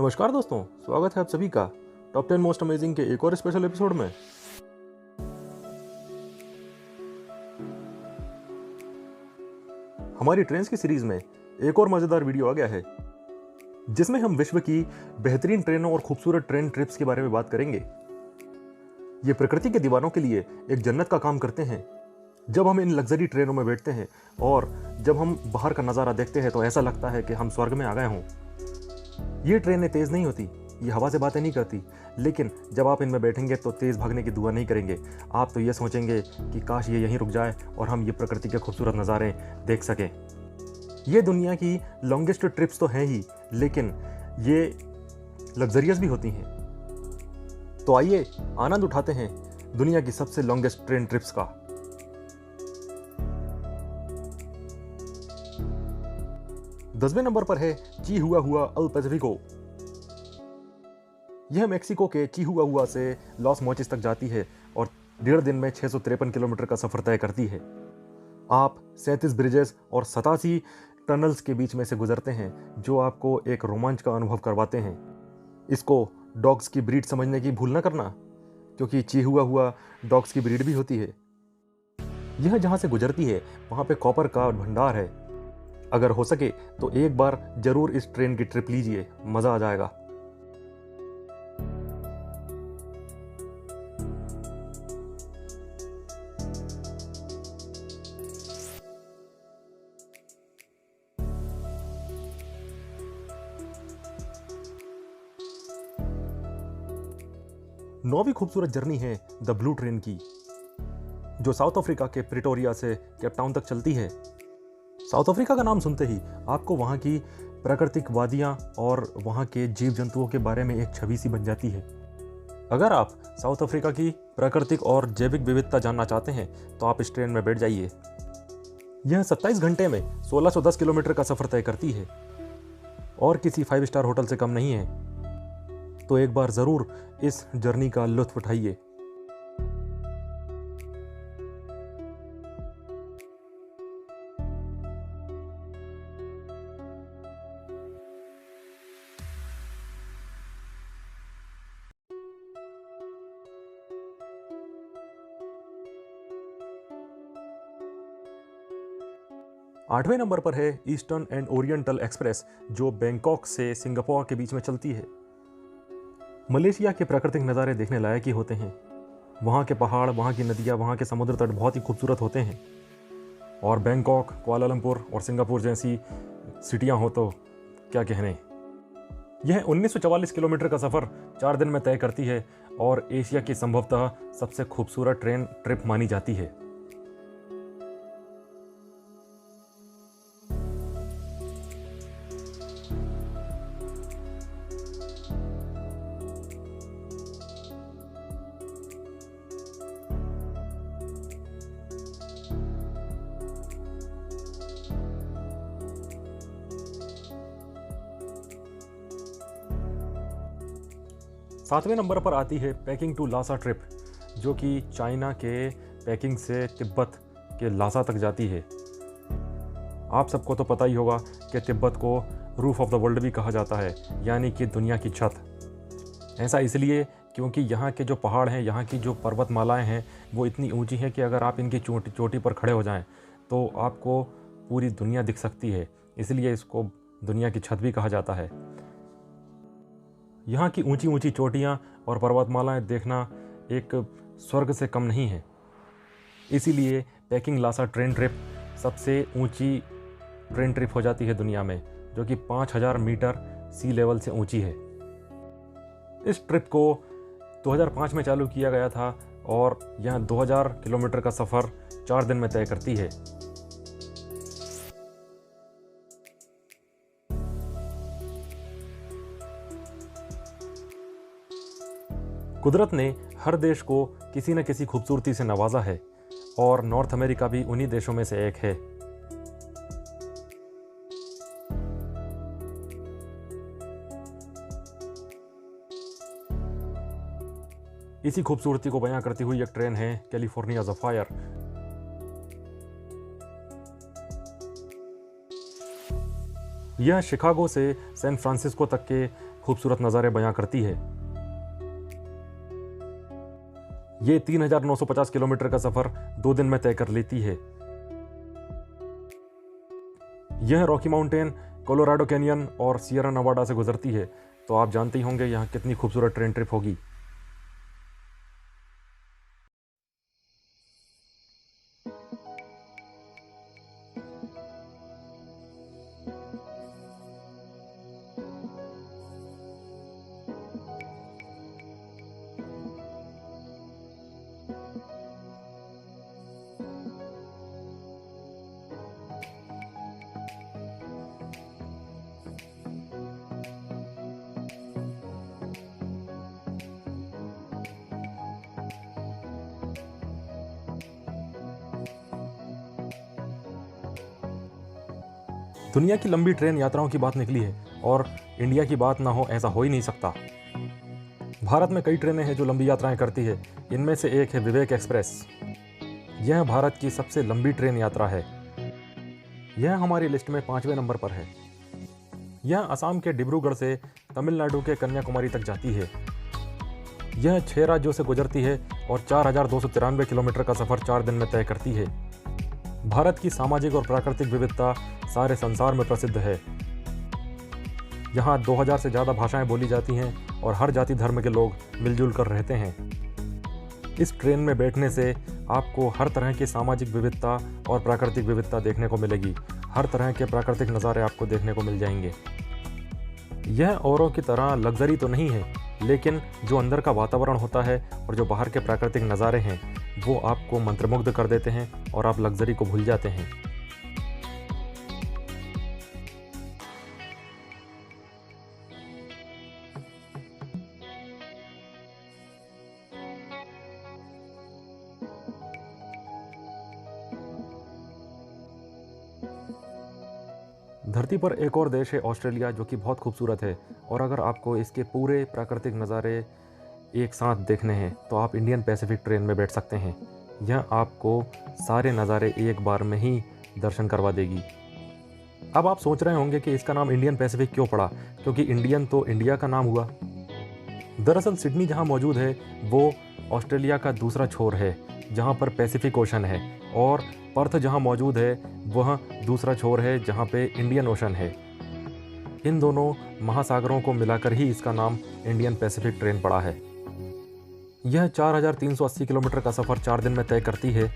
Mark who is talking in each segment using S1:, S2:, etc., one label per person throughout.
S1: नमस्कार दोस्तों, स्वागत है आप सभी का टॉप 10 मोस्ट अमेजिंग के एक और स्पेशल एपिसोड में। हमारी ट्रेन्स की सीरीज में एक और मजेदार वीडियो आ गया है जिसमें हम विश्व की बेहतरीन ट्रेनों और खूबसूरत ट्रेन ट्रिप्स के बारे में बात करेंगे। ये प्रकृति के दीवानों के लिए एक जन्नत का काम करते हैं। जब हम इन लग्जरी ट्रेनों में बैठते हैं और जब हम बाहर का नज़ारा देखते हैं तो ऐसा लगता है कि हम स्वर्ग में आ गए हों। ये ट्रेनें तेज़ नहीं होती, ये हवा से बातें नहीं करती, लेकिन जब आप इनमें बैठेंगे तो तेज़ भागने की दुआ नहीं करेंगे। आप तो ये सोचेंगे कि काश ये यहीं रुक जाए और हम ये प्रकृति के खूबसूरत नज़ारे देख सकें। ये दुनिया की लॉन्गेस्ट ट्रिप्स तो हैं ही, लेकिन ये लग्जरियस भी होती हैं। तो आइए आनंद उठाते हैं दुनिया की सबसे लॉन्गेस्ट ट्रेन ट्रिप्स का। दसवें नंबर पर है चिहुआहुआ अल पैसिफिको। यह मेक्सिको के चिहुआहुआ से लॉस मोचिस तक जाती है और 1.5 दिन में 653 किलोमीटर का सफर तय करती है। आप 37 ब्रिजेस और 87 टनल्स के बीच में से गुजरते हैं जो आपको एक रोमांच का अनुभव करवाते हैं। इसको डॉग्स की ब्रीड समझने की भूल न करना, क्योंकि चिहुआहुआ डॉग्स की ब्रीड भी होती है। यह जहां से गुजरती है वहां पे कॉपर का भंडार है। अगर हो सके तो एक बार जरूर इस ट्रेन की ट्रिप लीजिए, मजा आ जाएगा। नौवीं खूबसूरत जर्नी है द ब्लू ट्रेन की, जो साउथ अफ्रीका के प्रिटोरिया से केपटाउन तक चलती है। साउथ अफ्रीका का नाम सुनते ही आपको वहाँ की प्राकृतिक वादियाँ और वहाँ के जीव जंतुओं के बारे में एक छवि सी बन जाती है। अगर आप साउथ अफ्रीका की प्राकृतिक और जैविक विविधता जानना चाहते हैं तो आप इस ट्रेन में बैठ जाइए। यह 27 घंटे में 1610 किलोमीटर का सफ़र तय करती है और किसी 5 स्टार होटल से कम नहीं है। तो एक बार ज़रूर इस जर्नी का लुत्फ उठाइए। आठवें नंबर पर है ईस्टर्न एंड ओरिएंटल एक्सप्रेस, जो बैंकॉक से सिंगापुर के बीच में चलती है। मलेशिया के प्राकृतिक नज़ारे देखने लायक ही होते हैं। वहाँ के पहाड़, वहाँ की नदियाँ, वहाँ के समुद्र तट बहुत ही खूबसूरत होते हैं। और बैंकॉक, कुआलालंपुर और सिंगापुर जैसी सिटियाँ हो तो क्या कहने। यह 1944 किलोमीटर का सफ़र 4 दिन में तय करती है और एशिया की संभवतः सबसे खूबसूरत ट्रेन ट्रिप मानी जाती है। सातवें नंबर पर आती है पेकिंग टू लासा ट्रिप, जो कि चाइना के पेकिंग से तिब्बत के लासा तक जाती है। आप सबको तो पता ही होगा कि तिब्बत को रूफ ऑफ द वर्ल्ड भी कहा जाता है, यानी कि दुनिया की छत। ऐसा इसलिए क्योंकि यहाँ के जो पहाड़ हैं, यहाँ की जो पर्वतमालाएं हैं, वो इतनी ऊंची हैं कि अगर आप इनकी चोटी पर खड़े हो जाएं तो आपको पूरी दुनिया दिख सकती है। इसलिए इसको दुनिया की छत भी कहा जाता है। यहाँ की ऊंची ऊंची चोटियाँ और पर्वतमालाएं देखना एक स्वर्ग से कम नहीं है। इसीलिए पेकिंग लासा ट्रेन ट्रिप सबसे ऊंची ट्रेन ट्रिप हो जाती है दुनिया में, जो कि 5000 मीटर सी लेवल से ऊंची है। इस ट्रिप को 2005 में चालू किया गया था और यह 2000 किलोमीटर का सफ़र 4 दिन में तय करती है। कुदरत ने हर देश को किसी न किसी खूबसूरती से नवाजा है और नॉर्थ अमेरिका भी उन्हीं देशों में से एक है। इसी खूबसूरती को बयां करती हुई एक ट्रेन है कैलिफोर्निया ज़फायर। यह शिकागो से सैन फ्रांसिस्को तक के खूबसूरत नज़ारे बयां करती है। ये 3950 किलोमीटर का सफ़र 2 दिन में तय कर लेती है। यह रॉकी माउंटेन, कोलोराडो कैनियन और सियरा नेवाडा से गुजरती है, तो आप जानते ही होंगे यहाँ कितनी खूबसूरत ट्रेन ट्रिप होगी। दुनिया की लंबी ट्रेन यात्राओं की बात निकली है और इंडिया की बात ना हो ऐसा हो ही नहीं सकता। भारत में कई ट्रेनें हैं जो लंबी यात्राएं करती है। इनमें से एक है विवेक एक्सप्रेस। यह भारत की सबसे लंबी ट्रेन यात्रा है। यह हमारी लिस्ट में 5वें नंबर पर है। यह असम के डिब्रूगढ़ से तमिलनाडु के कन्याकुमारी तक जाती है। यह 6 राज्यों से गुजरती है और 4293 किलोमीटर का सफ़र 4 दिन में तय करती है। भारत की सामाजिक और प्राकृतिक विविधता सारे संसार में प्रसिद्ध है। यहाँ 2000 से ज़्यादा भाषाएं बोली जाती हैं और हर जाति धर्म के लोग मिलजुल कर रहते हैं। इस ट्रेन में बैठने से आपको हर तरह की सामाजिक विविधता और प्राकृतिक विविधता देखने को मिलेगी। हर तरह के प्राकृतिक नज़ारे आपको देखने को मिल जाएंगे। यह औरों की तरह लग्जरी तो नहीं है, लेकिन जो अंदर का वातावरण होता है और जो बाहर के प्राकृतिक नज़ारे हैं वो आपको मंत्रमुग्ध कर देते हैं और आप लग्जरी को भूल जाते हैं। धरती पर एक और देश है ऑस्ट्रेलिया, जो कि बहुत खूबसूरत है, और अगर आपको इसके पूरे प्राकृतिक नज़ारे एक साथ देखने हैं तो आप इंडियन पैसिफिक ट्रेन में बैठ सकते हैं। यह आपको सारे नज़ारे एक बार में ही दर्शन करवा देगी। अब आप सोच रहे होंगे कि इसका नाम इंडियन पैसिफिक क्यों पड़ा, क्योंकि इंडियन तो इंडिया का नाम हुआ। दरअसल सिडनी जहाँ मौजूद है वो ऑस्ट्रेलिया का दूसरा छोर है जहाँ पर पैसिफिक ओशन है, और पर्थ जहाँ मौजूद है वह दूसरा छोर है जहाँ पे इंडियन ओशन है। इन दोनों महासागरों को मिलाकर ही इसका नाम इंडियन पैसिफिक ट्रेन पड़ा है। यह 4380 किलोमीटर का सफ़र 4 दिन में तय करती है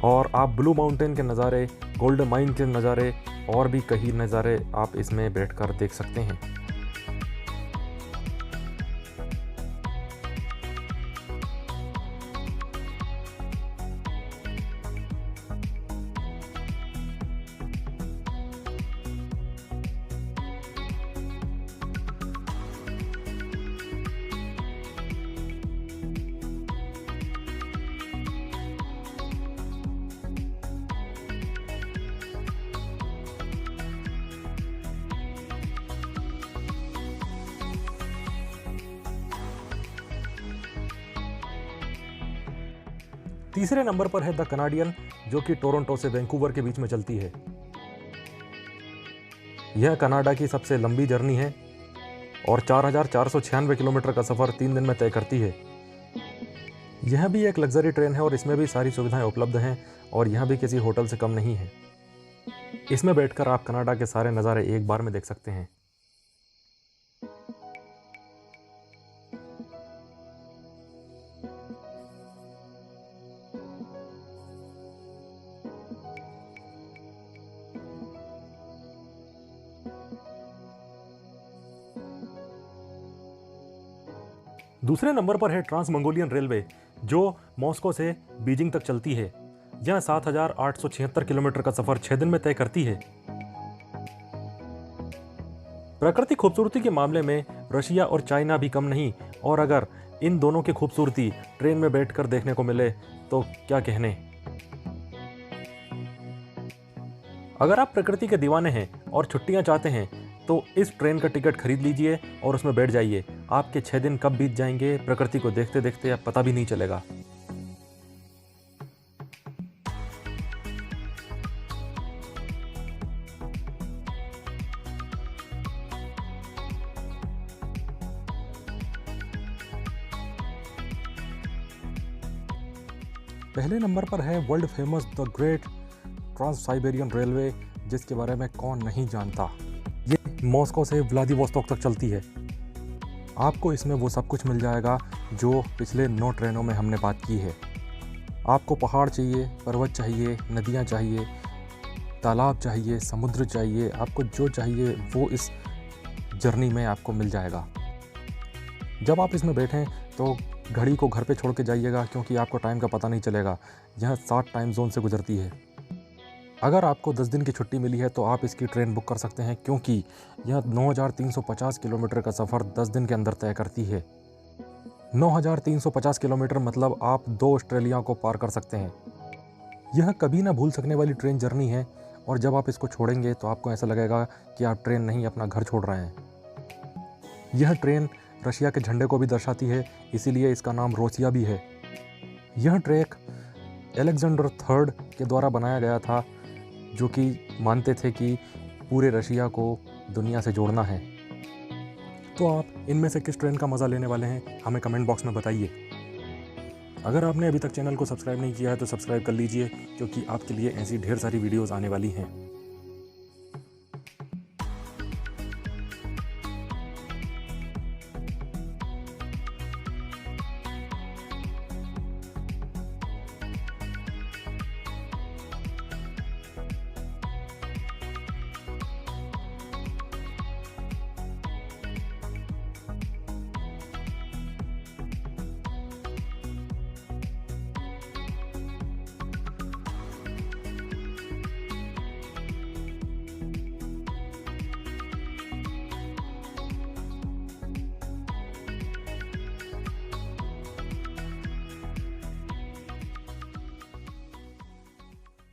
S1: और आप ब्लू माउंटेन के नज़ारे, गोल्ड माइन के नज़ारे और भी कई नज़ारे आप इसमें बैठकर देख सकते हैं। तीसरे नंबर पर है द कनाडियन, जो कि टोरंटो से वैंकूवर के बीच में चलती है। यह कनाडा की सबसे लंबी जर्नी है और 4496 किलोमीटर का सफ़र 3 दिन में तय करती है। यह भी एक लग्जरी ट्रेन है और इसमें भी सारी सुविधाएं उपलब्ध हैं और यह भी किसी होटल से कम नहीं है। इसमें बैठकर आप कनाडा के सारे नज़ारे एक बार में देख सकते हैं। दूसरे नंबर पर है ट्रांस मंगोलियन रेलवे, जो मॉस्को से बीजिंग तक चलती है। यह 7876 किलोमीटर का सफ़र 6 दिन में तय करती है। प्राकृतिक खूबसूरती के मामले में रशिया और चाइना भी कम नहीं, और अगर इन दोनों की खूबसूरती ट्रेन में बैठकर देखने को मिले तो क्या कहने। अगर आप प्रकृति के दीवाने हैं और छुट्टियां चाहते हैं तो इस ट्रेन का टिकट खरीद लीजिए और उसमें बैठ जाइए। आपके 6 दिन कब बीत जाएंगे प्रकृति को देखते देखते आप पता भी नहीं चलेगा। पहले नंबर पर है world famous the great Trans Siberian Railway, जिसके बारे में कौन नहीं जानता। ये मॉस्को से व्लादिवोस्तोक तक चलती है। आपको इसमें वो सब कुछ मिल जाएगा जो पिछले 9 ट्रेनों में हमने बात की है। आपको पहाड़ चाहिए, पर्वत चाहिए, नदियाँ चाहिए, तालाब चाहिए, समुद्र चाहिए, आपको जो चाहिए वो इस जर्नी में आपको मिल जाएगा। जब आप इसमें बैठें तो घड़ी को घर पे छोड़ के जाइएगा, क्योंकि आपको टाइम का पता नहीं चलेगा। यह 7 टाइम जोन से गुजरती है। अगर आपको 10 दिन की छुट्टी मिली है तो आप इसकी ट्रेन बुक कर सकते हैं, क्योंकि यह 9350 किलोमीटर का सफ़र 10 दिन के अंदर तय करती है। 9350 किलोमीटर मतलब आप 2 ऑस्ट्रेलिया को पार कर सकते हैं। यह कभी ना भूल सकने वाली ट्रेन जर्नी है, और जब आप इसको छोड़ेंगे तो आपको ऐसा लगेगा कि आप ट्रेन नहीं अपना घर छोड़ रहे हैं। यह ट्रेन रशिया के झंडे को भी दर्शाती है, इसीलिए इसका नाम रोसिया भी है। यह ट्रैक अलेक्जेंडर III के द्वारा बनाया गया था, जो कि मानते थे कि पूरे रशिया को दुनिया से जोड़ना है। तो आप इनमें से किस ट्रेन का मज़ा लेने वाले हैं, हमें कमेंट बॉक्स में बताइए। अगर आपने अभी तक चैनल को सब्सक्राइब नहीं किया है तो सब्सक्राइब कर लीजिए, क्योंकि आपके लिए ऐसी ढेर सारी वीडियोस आने वाली हैं।